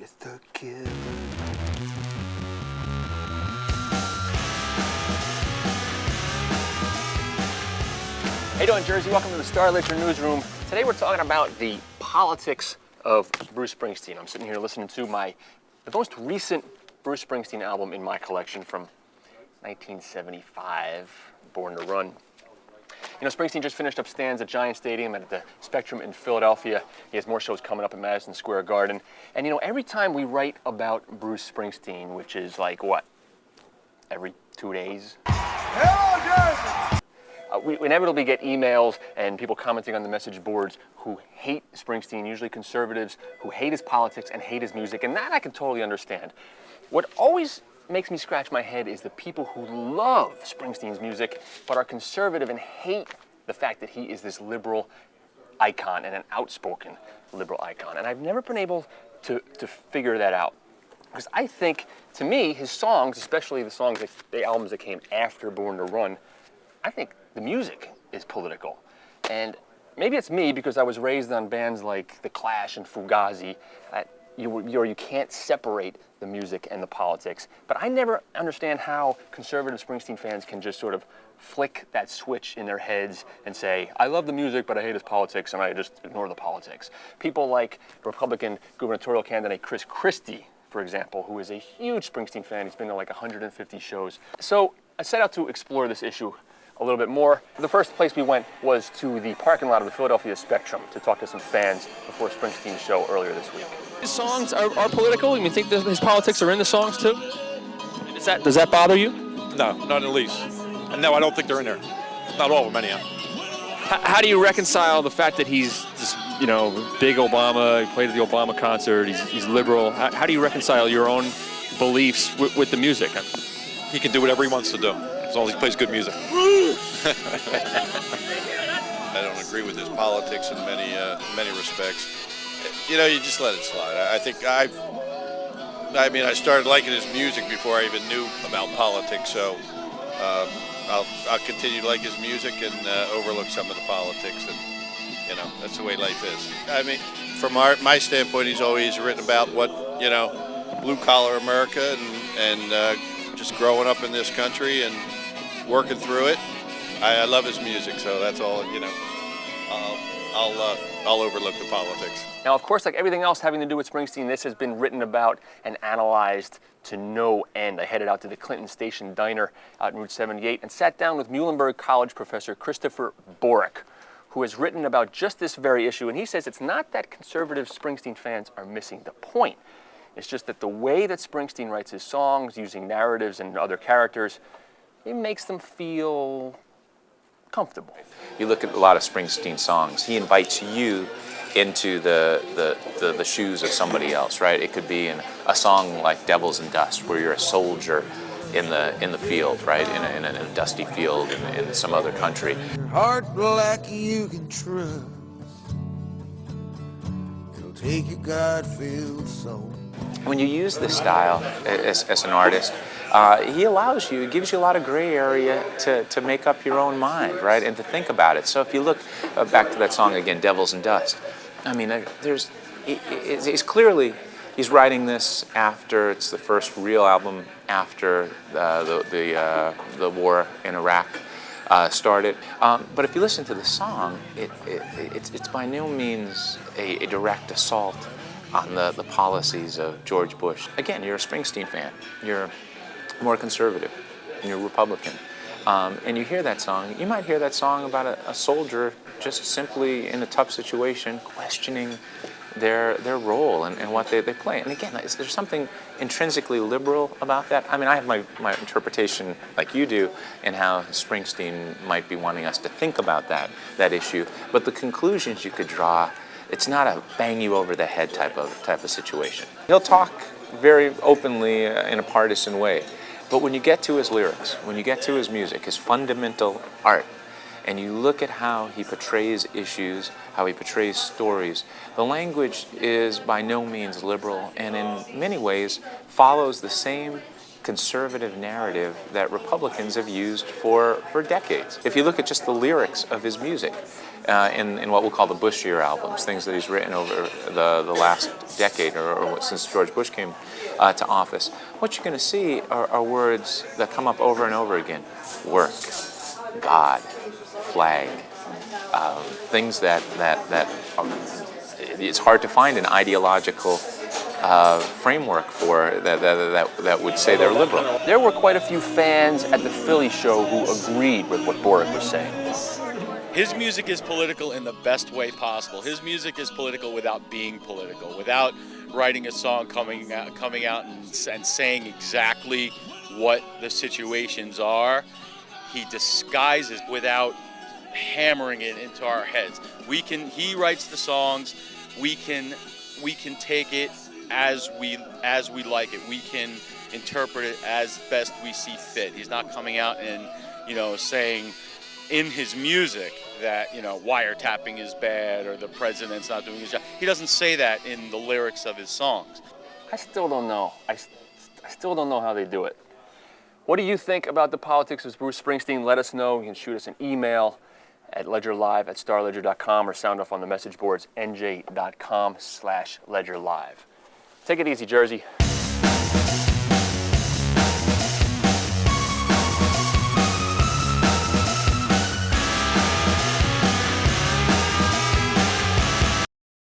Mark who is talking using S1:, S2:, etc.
S1: with the killer. How you doing, Jersey? Welcome to the Star Ledger Newsroom. Today we're talking about the politics of Bruce Springsteen. I'm sitting here listening to the most recent Bruce Springsteen album in my collection from 1975, Born to Run. You know, Springsteen just finished up stands at Giant Stadium and at the Spectrum in Philadelphia. He has more shows coming up at Madison Square Garden. And you know, every time we write about Bruce Springsteen, which is like what, every 2 days? Hello, Jersey! We inevitably get emails and people commenting on the message boards who hate Springsteen, usually conservatives, who hate his politics and hate his music, and that I can totally understand. What always makes me scratch my head is the people who love Springsteen's music but are conservative and hate the fact that he is this liberal icon and an outspoken liberal icon. And I've never been able to figure that out. Because I think, to me, his songs, especially the albums that came after Born to Run, I think the music is political. And maybe it's me because I was raised on bands like The Clash and Fugazi. You can't separate the music and the politics. But I never understand how conservative Springsteen fans can just sort of flick that switch in their heads and say, I love the music, but I hate his politics, and I just ignore the politics. People like Republican gubernatorial candidate Chris Christie, for example, who is a huge Springsteen fan. He's been to like 150 shows. So I set out to explore this issue a little bit more. The first place we went was to the parking lot of the Philadelphia Spectrum to talk to some fans before Springsteen's show earlier this week. His songs are political? You think that his politics are in the songs too? Does that bother you?
S2: No, not in the least. And no, I don't think they're in there. Not all of them, anyhow.
S3: How do you reconcile the fact that he's this, big Obama, he played at the Obama concert, he's liberal? How do you reconcile your own beliefs with the music?
S2: He can do whatever he wants to do, as long as he plays good music.
S4: I don't agree with his politics in many respects. You just let it slide. I started liking his music before I even knew about politics, so I'll continue to like his music and overlook some of the politics, and that's the way life is. From my standpoint, he's always written about what blue collar America and just growing up in this country and working through it. I love his music, so that's all. I'll overlook the politics.
S1: Now, of course, like everything else having to do with Springsteen, this has been written about and analyzed to no end. I headed out to the Clinton Station Diner out in Route 78 and sat down with Muhlenberg College professor Christopher Borick, who has written about just this very issue. And he says it's not that conservative Springsteen fans are missing the point. It's just that the way that Springsteen writes his songs, using narratives and other characters, it makes them feel comfortable.
S5: You look at a lot of Springsteen songs, he invites you into the shoes of somebody else, right? It could be in a song like Devils and Dust, where you're a soldier in the field, right? In a dusty field in some other country.
S6: Heart black you can trust. It'll take your God-filled soul.
S5: When you use this style as an artist, he gives you a lot of gray area to make up your own mind, right? And to think about it. So if you look back to that song again, Devils and Dust, he's writing this after it's the first real album after the war in Iraq started. But if you listen to the song, it's by no means a direct assault on the policies of George Bush. Again, you're a Springsteen fan. You're more conservative. And you're Republican. And you hear that song. You might hear that song about a soldier just simply in a tough situation, questioning their role and what they play. And again, there's something intrinsically liberal about that. I have my interpretation, like you do, in how Springsteen might be wanting us to think about that issue. But the conclusions you could draw, it's not a bang you over the head type of situation. He'll talk very openly in a partisan way, but when you get to his lyrics, when you get to his music, his fundamental art, and you look at how he portrays issues, how he portrays stories, the language is by no means liberal, and in many ways follows the same conservative narrative that Republicans have used for decades. If you look at just the lyrics of his music in what we'll call the Bush year albums, things that he's written over the last decade or since George Bush came to office, what you're going to see are words that come up over and over again. Work, God, flag, things that it's hard to find an ideological framework for that would say they're liberal.
S1: There were quite a few fans at the Philly show who agreed with what Boric was saying.
S7: His music is political in the best way possible. His music is political without being political, without writing a song coming out and saying exactly what the situations are. He disguises without hammering it into our heads. He writes the songs. We can take it as we like it. We can interpret it as best we see fit. He's not coming out and saying in his music that wiretapping is bad or the president's not doing his job. He doesn't say that in the lyrics of his songs.
S1: I still don't know. I still don't know how they do it. What do you think about the politics of Bruce Springsteen? Let us know. You can shoot us an email at ledgerlive@starledger.com or sound off on the message boards NJ.com/ledgerlive. Take it easy, Jersey.